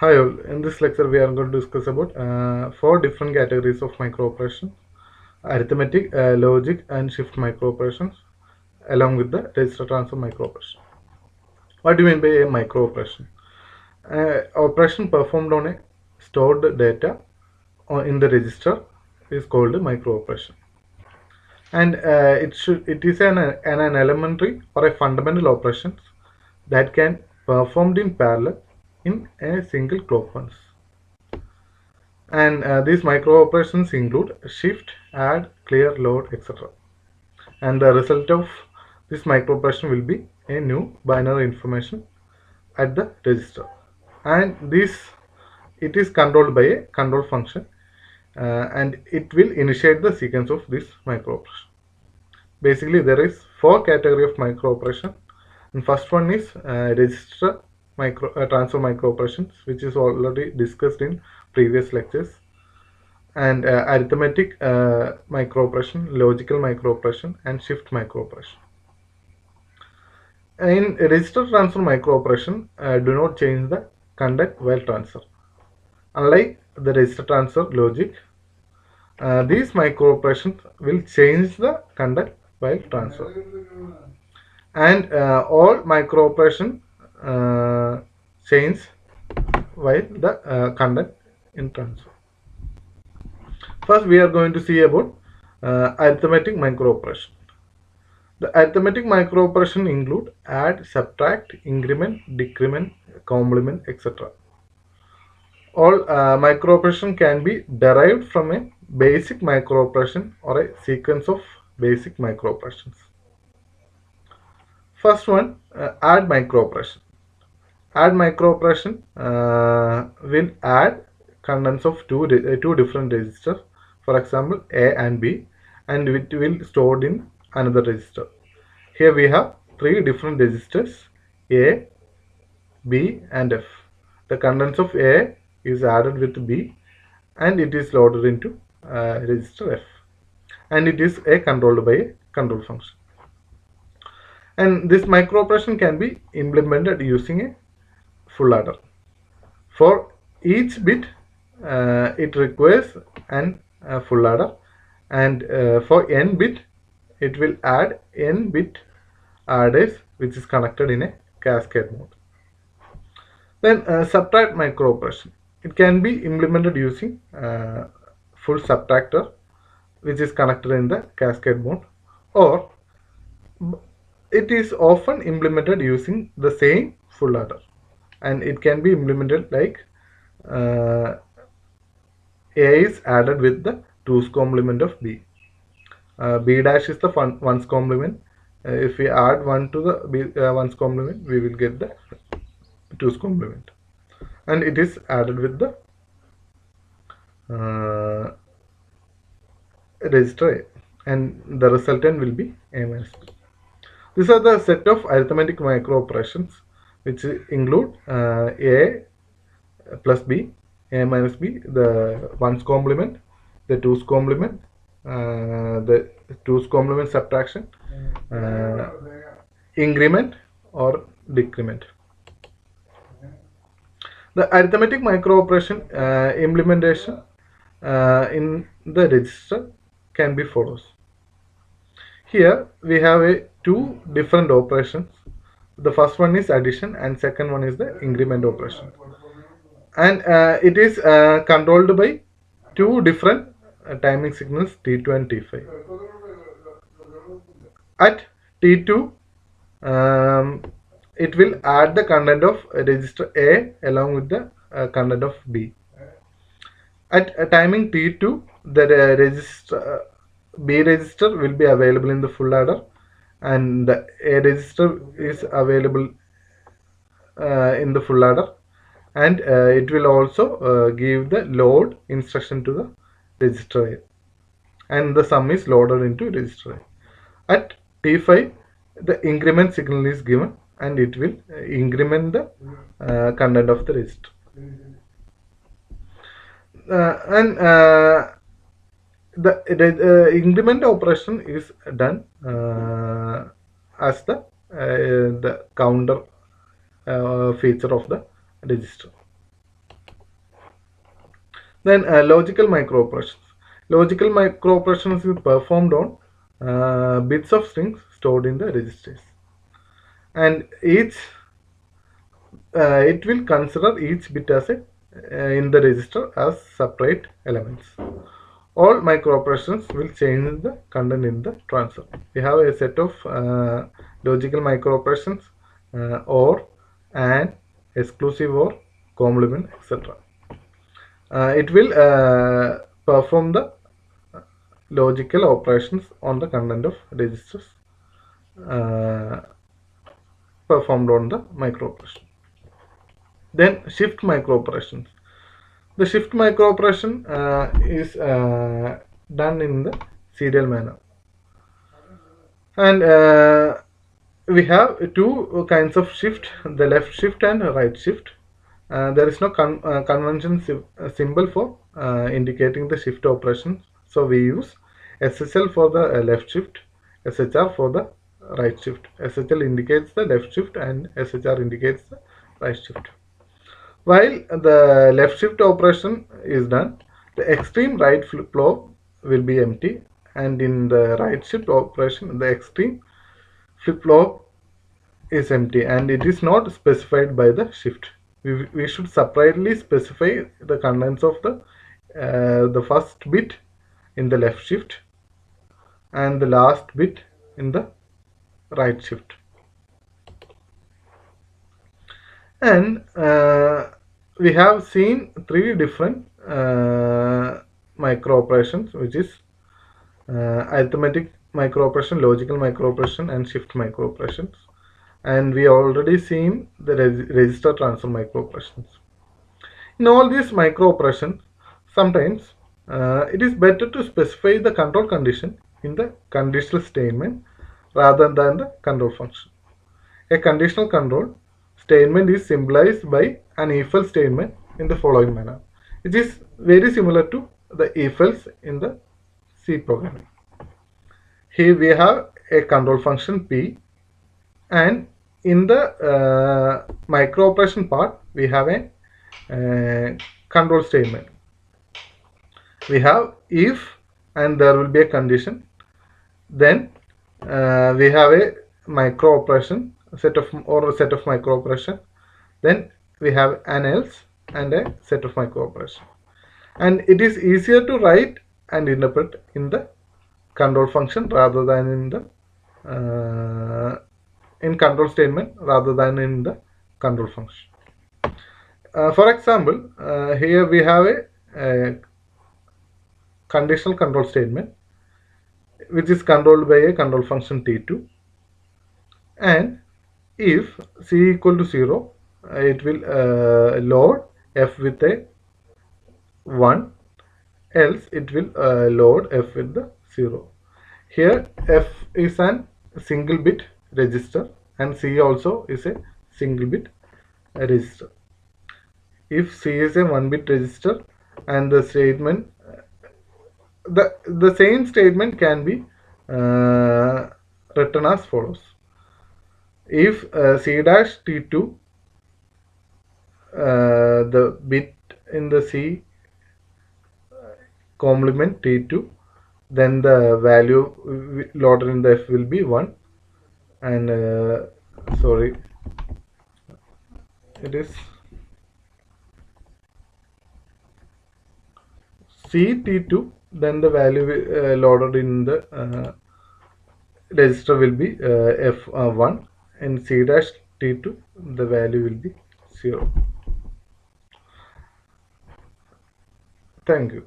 Hi all. In this lecture, we are going to discuss about four different categories of microoperations: arithmetic, logic, and shift microoperations, along with the register transfer microoperation. What do you mean by a microoperation? Operation performed on a stored data in the register is called a microoperation, and it is an elementary or a fundamental operations that can performed in parallel in a single clock pulse. And these micro operations include shift, add, clear, load, etc. And the result of this micro operation will be a new binary information at the register. And this it is controlled by a control function, and it will initiate the sequence of this micro operation. Basically, there is four category of micro operation. And first one is register transfer micro operations, which is already discussed in previous lectures, and arithmetic microoperation, logical microoperation, and shift microoperation. In register transfer microoperation, do not change the conduct while transfer. Unlike the register transfer logic, these microoperations will change the conduct while transfer. And all microoperation change while the conduct in transfer. First, we are going to see about arithmetic microoperation. The arithmetic microoperation include add, subtract, increment, decrement, complement, etc. All microoperation can be derived from a basic microoperation or a sequence of basic microoperations. First one, add microoperation. Add microoperation will add contents of two different registers, for example A and B, and it will stored in another register. Here we have three different registers A, B, and F. The contents of A is added with B, and it is loaded into register F, and it is controlled by a control function. And this microoperation can be implemented using a full adder. For each bit, it requires an full adder, and for n bit, it will add n bit adders which is connected in a cascade mode. Then subtract microoperation. It can be implemented using full subtractor which is connected in the cascade mode, or it is often implemented using the same full adder, and it can be implemented like A is added with the 2's complement of B. B dash is the 1's complement. If we add 1 to the B, 1's complement, we will get the 2's complement, and it is added with the register A, and the resultant will be A minus B. These are the set of arithmetic microoperations which include A plus B, A minus B, the 1's complement, the 2's complement, the 2's complement subtraction, increment or decrement. The arithmetic microoperation implementation in the register can be follows. Here we have two different operations. The first one is addition, and second one is the increment operation, and it is controlled by two different timing signals T2 and T5. At T2, it will add the content of register A along with the content of B. At timing T2, the register B register will be available in the full adder, and the A register is available in the full adder, and it will also give the load instruction to the register A, and the sum is loaded into register A. At T5, the increment signal is given, and it will increment the content of the register. And the increment operation is done as the counter feature of the register. Then logical microoperations. Logical microoperations is performed on bits of strings stored in the registers, and each it will consider each bit as a in the register as separate elements. All microoperations will change the content in the transfer. We have a set of logical microoperations, or, and, exclusive or, complement, etc. It will perform the logical operations on the content of registers uh, performed on the microoperation. Then shift microoperations. The shift microoperation is done in the serial manner, and we have two kinds of shift: the left shift and right shift. There is no convention symbol for indicating the shift operation, so we use SHL for the left shift, SHR for the right shift. SHL indicates the left shift and SHR indicates the right shift. While the left shift operation is done, the extreme right flip-flop will be empty, and in the right shift operation, the extreme flip-flop is empty, and it is not specified by the shift. We should separately specify the contents of the first bit in the left shift and the last bit in the right shift. And we have seen three different micro operations, which is arithmetic micro operation, logical micro operation, and shift micro operations. And we already seen the register transfer micro operations. In all these micro operations, sometimes it is better to specify the control condition in the conditional statement rather than the control function. A conditional control statement is symbolized by an if-else statement in the following manner. It is very similar to the if-else in the C programming. Here we have a control function P, and in the micro operation part we have a control statement. We have if, and there will be a condition. Then we have a micro operation set of micro operation. Then we have an else and a set of micro operation, and it is easier to write and interpret in the control function rather than in the in control statement rather than in the control function. For example, here we have a conditional control statement which is controlled by a control function T2, and if c equal to 0, it will load f with a 1, else it will load f with the 0. Here f is an single bit register and c also is a single bit register. If c is a 1 bit register, and the statement the same statement can be written as follows: if c dash t2, the bit in the c complement t2, then the value loaded in the f will be 1, and sorry, it is c t2, then the value loaded in the register will be f1, and c dash t2, the value will be 0. Thank you.